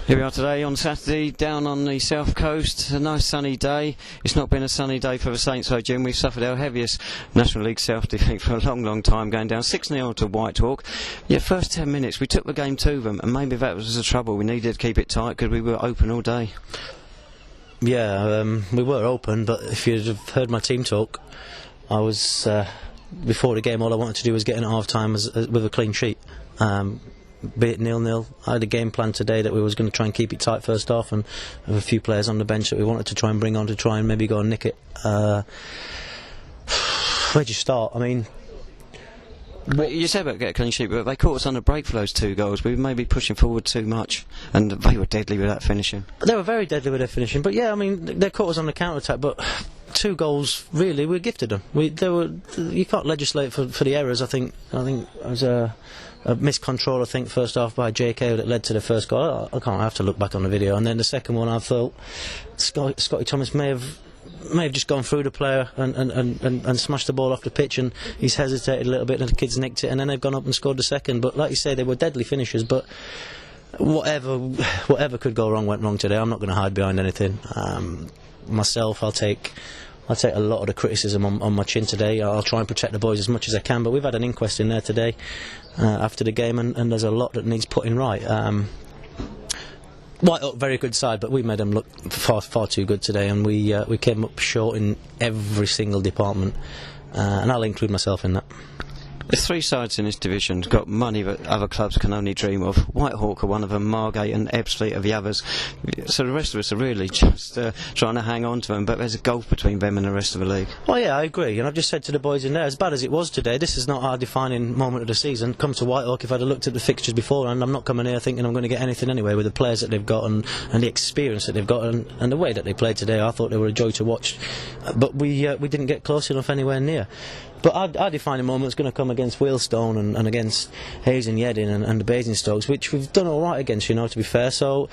Here we are today on Saturday down on the south coast. A nice sunny day. It's not been a sunny day for the Saints though, Jim. We've suffered our heaviest National League South defeat for a long time, going down 6-0 to Whitehawk. Yeah, first 10 minutes we took the game to them, and maybe that was the trouble. We needed to keep it tight because we were open all day. Yeah, we were open, but if you'd have heard my team talk, I was before the game all I wanted to do was get in at half time with a clean sheet. Be it 0-0. I had a game plan today that we was going to try and keep it tight first half, and have a few players on the bench that we wanted to try and bring on to try and maybe go and nick it. Where'd you start? I mean, you said about getting a clean sheet, but they caught us on a break for those 2 goals. We were maybe pushing forward too much, and they were deadly with that finishing. They were very deadly with their finishing, but yeah, I mean, they caught us on the counter-attack, but 2 goals, really, we gifted them. You can't legislate for the errors. I think it was a miscontrol, I think, first half by JK that led to the first goal. I have to look back on the video. And then the second one, I felt Scotty Thomas may have just gone through the player and smashed the ball off the pitch, and he's hesitated a little bit and the kids nicked it, and then they've gone up and scored the second. But like you say, they were deadly finishers, but whatever could go wrong went wrong today. I'm not going to hide behind anything. Myself, I'll take a lot of the criticism on my chin today. I'll try and protect the boys as much as I can, but we've had an inquest in there today after the game, and there's a lot that needs putting right. Whitehawk, very good side, but we made them look far too good today, and we came up short in every single department, and I'll include myself in that. There's 3 sides in this division, got money that other clubs can only dream of. Whitehawk are one of them, Margate and Ebbsfleet are the others. So the rest of us are really just trying to hang on to them, but there's a gulf between them and the rest of the league. Well, yeah, I agree, and I've just said to the boys in there, as bad as it was today, this is not our defining moment of the season. Come to Whitehawk, if I'd have looked at the fixtures beforehand, I'm not coming here thinking I'm going to get anything anyway with the players that they've got and the experience that they've got and the way that they played today. I thought they were a joy to watch, but we didn't get close enough anywhere near. But our defining moment's going to come against Wheelstone and against Hayes and Yedding and the Basingstokes, which we've done all right against, to be fair. So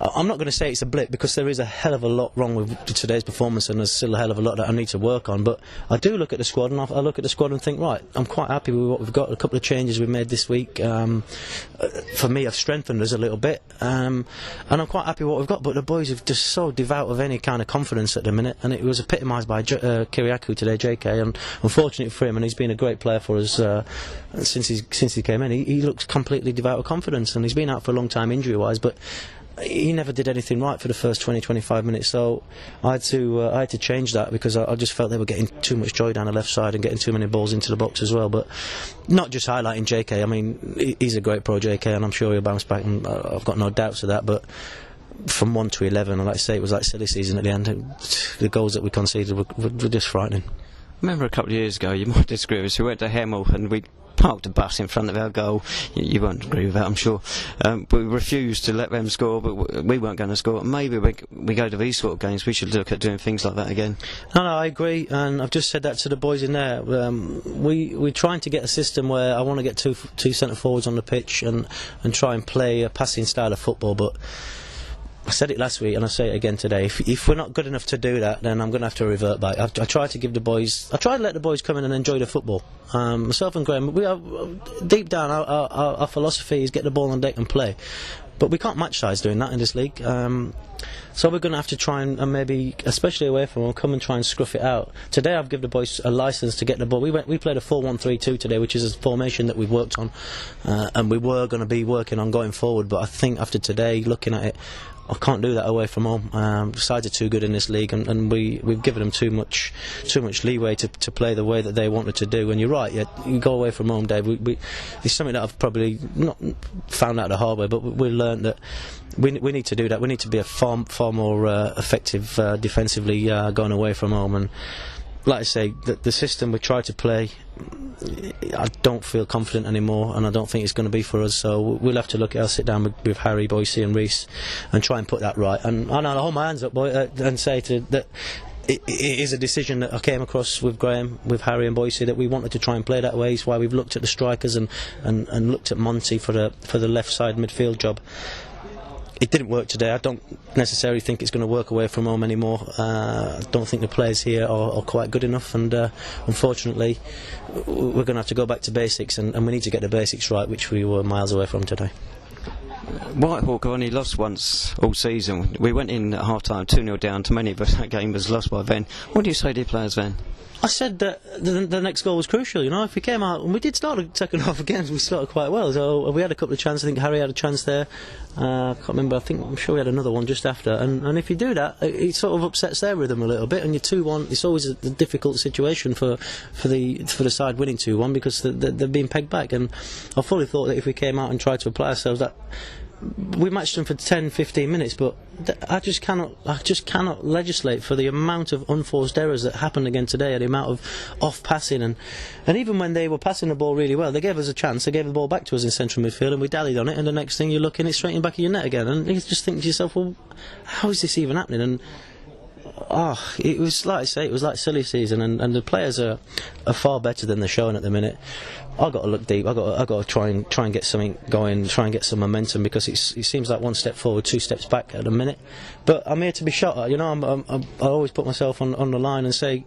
I'm not going to say it's a blip, because there is a hell of a lot wrong with today's performance, and there's still a hell of a lot that I need to work on. But I do look at the squad, and I look at the squad and think, right, I'm quite happy with what we've got. A couple of changes we've made this week, for me, have strengthened us a little bit, and I'm quite happy with what we've got. But the boys are just so devout of any kind of confidence at the minute, and it was epitomised by Kiriakou today, JK, and unfortunately for him, and he's been a great player for us since he came in. He looks completely devout of confidence, and he's been out for a long time injury-wise, but he never did anything right for the first 20-25 minutes. So I had to change that, because I just felt they were getting too much joy down the left side and getting too many balls into the box as well. But not just highlighting JK. I mean, he's a great pro, JK, and I'm sure he'll bounce back, and I've got no doubts of that. But from 1 to 11, and like I say, it was like silly season at the end. The goals that we conceded were just frightening. I remember a couple of years ago, you might disagree with us, we went to Hemel and we parked a bus in front of our goal. You won't agree with that, I'm sure. But we refused to let them score, but we weren't going to score. Maybe we go to these sort of games, we should look at doing things like that again. No, I agree, and I've just said that to the boys in there. We're trying to get a system where I want to get two centre forwards on the pitch and try and play a passing style of football, but I said it last week and I say it again today. If we're not good enough to do that, then I'm going to have to revert back. I try to let the boys come in and enjoy the football. Myself and Graham, we are deep down. Our philosophy is get the ball on deck and play, but we can't match size doing that in this league. So we're going to have to try and maybe, especially away from home, come and try and scruff it out. Today I've given the boys a licence to get the ball. We played a 4-1-3-2 today, which is a formation that we've worked on, and we were going to be working on going forward. But I think after today, looking at it, I can't do that away from home. Sides are too good in this league, and we've given them too much leeway to play the way that they wanted to do. And you're right, you go away from home, Dave. It's something that I've probably not found out the hard way, but we learned that we need to do that. We need to be a far more effective defensively going away from home. And like I say, the system we try to play, I don't feel confident anymore, and I don't think it's going to be for us. So we'll have to look at. I'll sit down with Harry, Boyce and Reese and try and put that right. And I'll hold my hands up, and say that it is a decision that I came across with Graham, with Harry and Boyce, that we wanted to try and play that way. It's why we've looked at the strikers and looked at Monty for the left side midfield job. It didn't work today. I don't necessarily think it's going to work away from home anymore. I don't think the players here are quite good enough, and unfortunately we're going to have to go back to basics, and we need to get the basics right, which we were miles away from today. Whitehawk have only lost once all season. We went in at half-time 2-0 down. To many of us, that game was lost by then. What do you say to your players then? I said that the next goal was crucial. You know, if we came out, and we did start the second half again, we started quite well. So we had a couple of chances. I think Harry had a chance there. I can't remember. I'm sure we had another one just after. And if you do that, it sort of upsets their rhythm a little bit. And you're 2-1. It's always a difficult situation for the side winning 2-1 because they're being pegged back. And I fully thought that if we came out and tried to apply ourselves, that we matched them for 10-15 minutes, but I just cannot legislate for the amount of unforced errors that happened again today, and the amount of off passing, and even when they were passing the ball really well, they gave us a chance. They gave the ball back to us in central midfield, and we dallied on it. And the next thing you're looking, it's straight in the back of your net again, and you just think to yourself, well, how is this even happening? And it was like I say, it was like silly season, and the players are far better than they're showing at the minute. I've got to look deep. I've got to try and get something going, try and get some momentum, because it seems like one step forward, 2 steps back at the minute. But I'm here to be shot at. You know, I always put myself on the line and say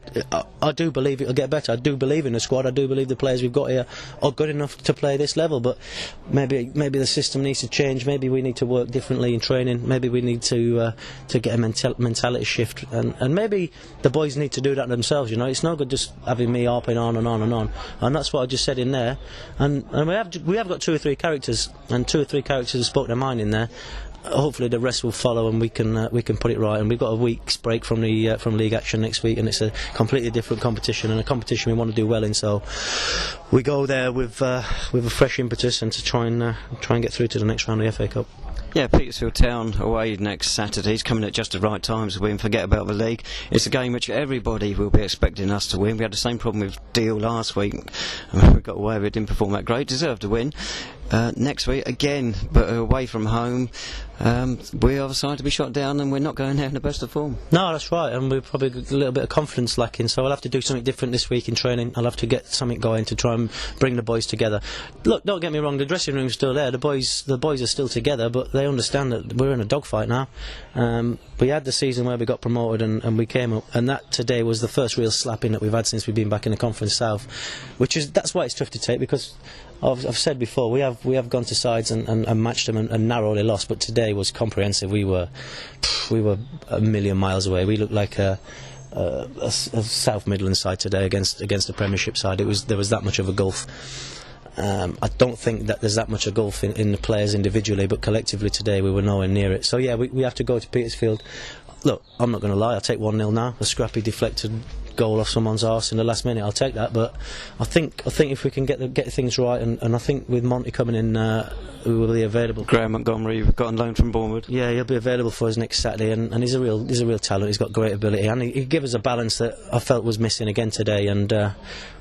I do believe it'll get better. I do believe in the squad. I do believe the players we've got here are good enough to play this level. But maybe the system needs to change. Maybe we need to work differently in training. Maybe we need to get a mentality shift, and maybe the boys need to do that themselves. You know, it's no good just having me harping on and on and on. And that's what I just said in there. And we have got 2 or 3 characters, and 2 or 3 characters have spoke their mind in there. Hopefully the rest will follow, and we can put it right. And we've got a week's break from league action next week, and it's a completely different competition, and a competition we want to do well in. So we go there with a fresh impetus, and to try and get through to the next round of the FA Cup. Yeah, Petersfield Town away next Saturday. It's coming at just the right time so we can forget about the league. It's a game which everybody will be expecting us to win. We had the same problem with Deal last week. We got away with it, didn't perform that great. Deserved to win. Next week again, but away from home. We are decided to be shot down, and we're not going there in the best of form. No, that's right, and we're probably a little bit of confidence lacking, so I'll have to do something different this week in training. I'll have to get something going to try and bring the boys together. Look, don't get me wrong, the dressing room's still there, the boys are still together, but they understand that we're in a dogfight now. We had the season where we got promoted and we came up, and that today was the first real slapping that we've had since we've been back in the Conference South, that's why it's tough to take, because I've said before, we have gone to sides and matched them and narrowly lost, but today was comprehensive. We were a million miles away. We looked like a South Midlands side today against a Premiership side. There was that much of a gulf. I don't think that there's that much of a gulf in the players individually, but collectively today we were nowhere near it. So yeah, we have to go to Petersfield. Look, I'm not going to lie, I'll take 1-0 now. A scrappy deflected goal off someone's arse in the last minute, I'll take that. But I think if we can get things right, and I think with Monty coming in, we will be available. Graham Montgomery, we've got on loan from Bournemouth. Yeah, he'll be available for us next Saturday, and he's a real talent. He's got great ability, and he gave us a balance that I felt was missing again today. And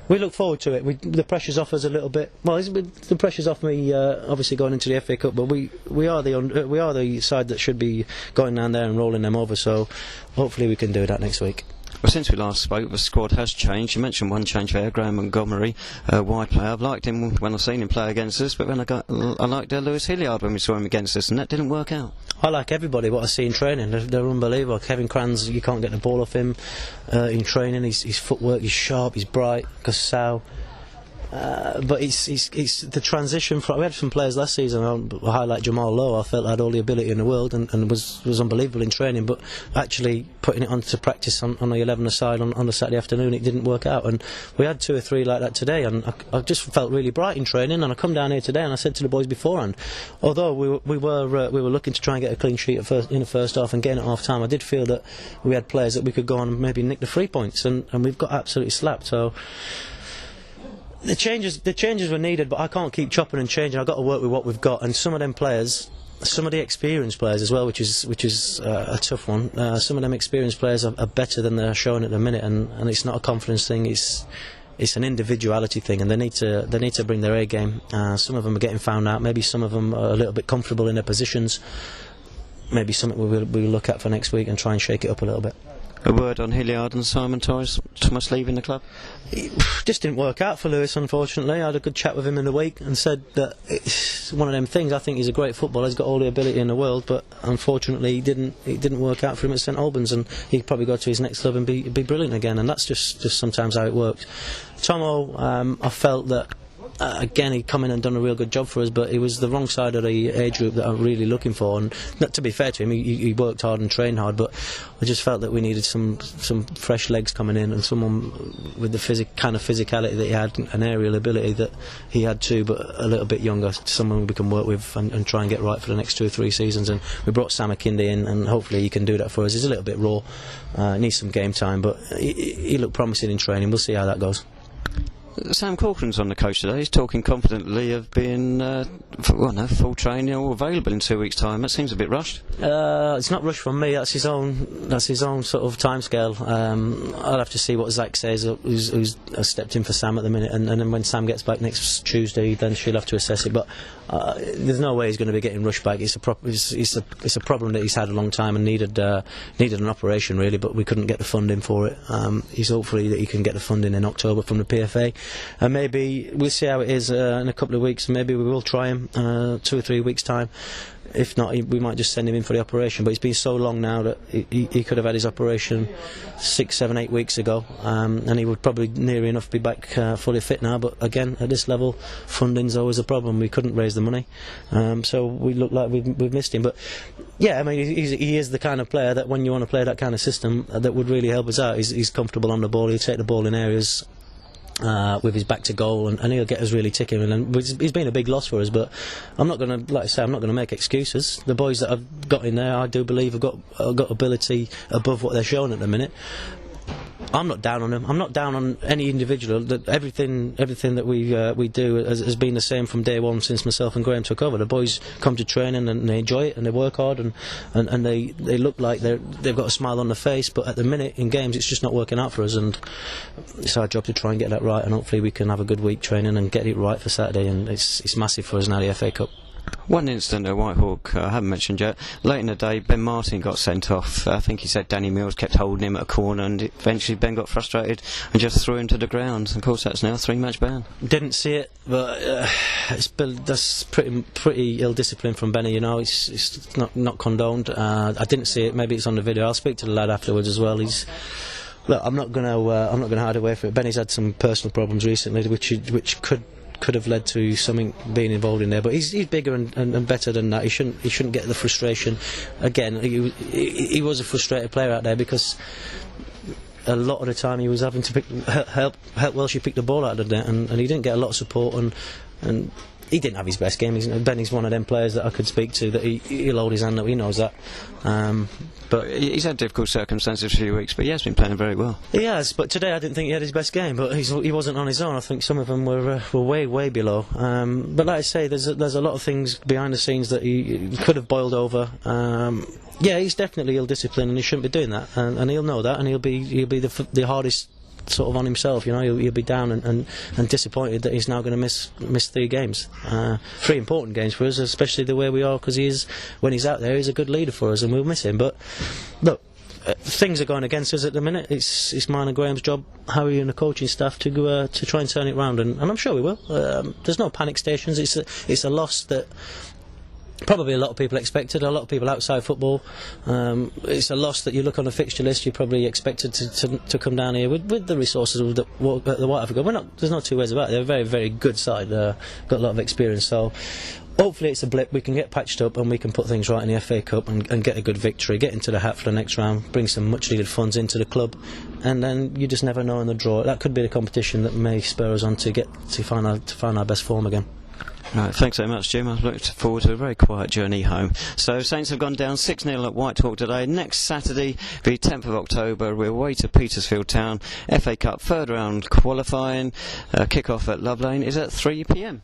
we look forward to it. The pressure's off us a little bit. Well, the pressure's off me, obviously going into the FA Cup, but we are the side that should be going down there and rolling them over. So hopefully we can do that next week. Well, since we last spoke, the squad has changed. You mentioned one change there, Graham Montgomery, wide player. I've liked him when I've seen him play against us, but then I liked Lewis Hilliard when we saw him against us, and that didn't work out. I like everybody what I see in training. They're unbelievable. Kevin Kranz, you can't get the ball off him in training. His footwork, he's sharp, he's bright. Gassau. But it's the transition from. We had some players last season. I highlight Jamal Lowe. I felt had all the ability in the world and was unbelievable in training. But actually putting it onto practice on the 11-a-side on a Saturday afternoon, it didn't work out. And we had 2 or 3 like that today. And I just felt really bright in training. And I come down here today and I said to the boys beforehand, although we were looking to try and get a clean sheet in the first half and gain at half time, I did feel that we had players that we could go on and maybe nick the 3 points. And we've got absolutely slapped. So. The changes were needed, but I can't keep chopping and changing. I've got to work with what we've got, and some of them players, some of the experienced players as well, which is a tough one. Some of them experienced players are better than they're showing at the minute, and it's not a confidence thing. It's an individuality thing, and they need to bring their A game. Some of them are getting found out. Maybe some of them are a little bit comfortable in their positions. Maybe something we'll look at for next week and try and shake it up a little bit. A word on Hilliard and Simon Thomas leaving the club? It just didn't work out for Lewis, unfortunately. I had a good chat with him in the week and said that it's one of them things. I think he's a great footballer, he's got all the ability in the world, but unfortunately it didn't work out for him at St Albans, and he'd probably go to his next club and be brilliant again, and that's just sometimes how it works. Tomo, I felt that again, he'd come in and done a real good job for us, but he was the wrong side of the age group that I'm really looking for. And to be fair to him, he worked hard and trained hard, but I just felt that we needed some fresh legs coming in, and someone with the kind of physicality that he had, an aerial ability that he had too, but a little bit younger, someone we can work with and try and get right for the next 2 or 3 seasons. And we brought Sam Akinde in, and hopefully he can do that for us. He's a little bit raw, needs some game time, but he looked promising in training. We'll see how that goes. Sam Corcoran's on the coach today. He's talking confidently of being full training or available in 2 weeks' time. That seems a bit rushed. It's not rushed from me. That's his own sort of timescale. I'll have to see what Zach says, who's stepped in for Sam at the minute, and then when Sam gets back next Tuesday, then she'll have to assess it. But there's no way he's going to be getting rushed back. It's a problem that he's had a long time and needed an operation really, but we couldn't get the funding for it. He's hopefully that he can get the funding in October from the PFA. And maybe we'll see how it is in a couple of weeks. Maybe we will try him 2 or 3 weeks' time. If not, we might just send him in for the operation. But it's been so long now that he could have had his operation 6, 7, 8 weeks ago, and he would probably near enough be back fully fit now. But again, at this level, funding's always a problem. We couldn't raise the money, so we look like we've missed him. But yeah, I mean, he is the kind of player that when you want to play that kind of system, that would really help us out. He's comfortable on the ball. He'll take the ball in areas with his back to goal, and he'll get us really ticking. And he's been a big loss for us, but I'm not going to, like I say, I'm not going to make excuses. The boys that I've got in there, I do believe have got ability above what they're showing at the minute. I'm not down on them. I'm not down on any individual. That everything that we do has been the same from day one since myself and Graham took over. The boys come to training and they enjoy it and they work hard and they look like they've got a smile on their face. But at the minute in games, it's just not working out for us, and it's our job to try and get that right. And hopefully we can have a good week training and get it right for Saturday. And it's massive for us now, the FA Cup. One incident at Whitehawk I haven't mentioned yet. Late in the day, Ben Martin got sent off. I think he said Danny Mills kept holding him at a corner, and eventually Ben got frustrated and just threw him to the ground. Of course, that's now a 3-match ban. Didn't see it, but that's pretty ill discipline from Benny. You know, it's not condoned. I didn't see it. Maybe it's on the video. I'll speak to the lad afterwards as well. Look, I'm not gonna hide away from it. Benny's had some personal problems recently, which could have led to something being involved in there, but he's bigger and better than that. He shouldn't get the frustration. Again, he was a frustrated player out there because a lot of the time he was having to help Welshie pick the ball out of the net, and he didn't get a lot of support, and he didn't have his best game. Benny's one of them players that I could speak to that he'll hold his hand up. He knows that. But he's had difficult circumstances for a few weeks, but he has been playing very well. He has, but today I didn't think he had his best game, but he wasn't on his own. I think some of them were way below. But like I say, there's a lot of things behind the scenes that he could have boiled over. Yeah, he's definitely ill-disciplined, and he shouldn't be doing that, and he'll know that, and he'll be the hardest sort of on himself. You know, he'll be down and disappointed that he's now going to miss 3 games, 3 important games for us, especially the way we are, because when he's out there, he's a good leader for us, and we'll miss him. But look, things are going against us at the minute. It's mine and Graham's job, Harry and the coaching staff, to try and turn it round, and I'm sure we will. There's no panic stations. It's a loss that probably a lot of people expected, a lot of people outside football. It's a loss that you look on the fixture list, you probably expected to come down here with the resources of the Whitehawk. There's no two ways about it. They're a very, very good side, got a lot of experience, so hopefully it's a blip. We can get patched up and we can put things right in the FA Cup and get a good victory, get into the hat for the next round, bring some much needed funds into the club, and then you just never know in the draw. That could be the competition that may spur us on to find our best form again. Right, thanks so much, Jim. I've looked forward to a very quiet journey home. So Saints have gone down 6-0 at Whitehawk today. Next Saturday, the 10th of October, we're away to Petersfield Town. FA Cup third round qualifying. Kick-off at Love Lane is at 3 p.m.